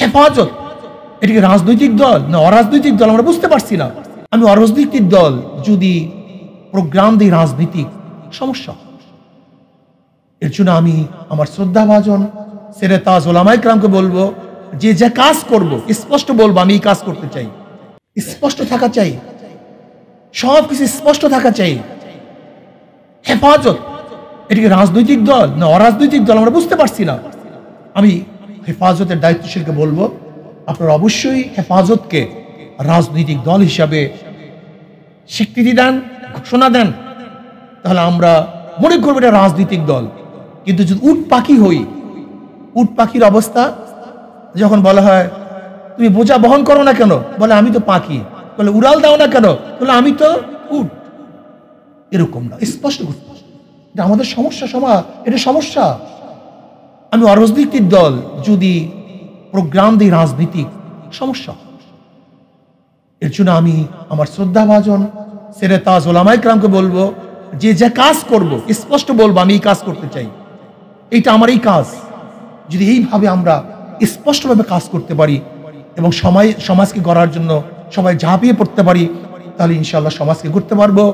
হেফাজত, এটা কি রাজনৈতিক দল না অরাজনৈতিক দল আমরা বুঝতে পারছি না। আমি অরাজনৈতিক দল যদি প্রোগ্রাম দিই রাজনীতিক, সমস্যা। এর জন্য আমি আমার শ্রদ্ধাভাজন সেরে তাজ ওলামায়ে কেরামকে বলবো, যে যে কাজ করব স্পষ্ট বলবো আমি এই কাজ করতে চাই, স্পষ্ট থাকা চাই, সব কিছু স্পষ্ট থাকা চাই। হেফাজত, এটা কি রাজনৈতিক দল না অরাজনৈতিক দল আমরা বুঝতে পারছি না। আমি হেফাজতের দায়িত্বশীলকে বলবো, আপনারা অবশ্যই হেফাজতকে রাজনৈতিক দল হিসাবে স্বীকৃতি দেন, ঘোষণা দেন, তাহলে আমরা মনে করবো এটা রাজনৈতিক দল। কিন্তু যদি উট পাখি হই, উট পাখির অবস্থা যখন বলা হয় তুমি বোঝা বহন করো না কেন, বলে আমি তো পাখি, বলে উড়াল দাও না কেন, বলে আমি তো উট। এরকম না, স্পষ্ট করতে এটা আমাদের সমস্যা, এটা সমস্যা। আমি অরাজনৈতিক দল যদি প্রোগ্রাম দিই রাজনীতিক, সমস্যা। এর জন্য আমি আমার শ্রদ্ধাভাজন সেরে তাজ ওলামায়ে কেরামকে বলবো, যে যে কাজ করব স্পষ্ট বলবো আমি এই কাজ করতে চাই, এইটা আমার এই কাজ। যদি এইভাবে আমরা স্পষ্টভাবে কাজ করতে পারি এবং সমাজকে গড়ার জন্য সবাই ঝাঁপিয়ে পড়তে পারি, তাহলে ইনশাআল্লাহ সমাজকে গড়তে পারবো।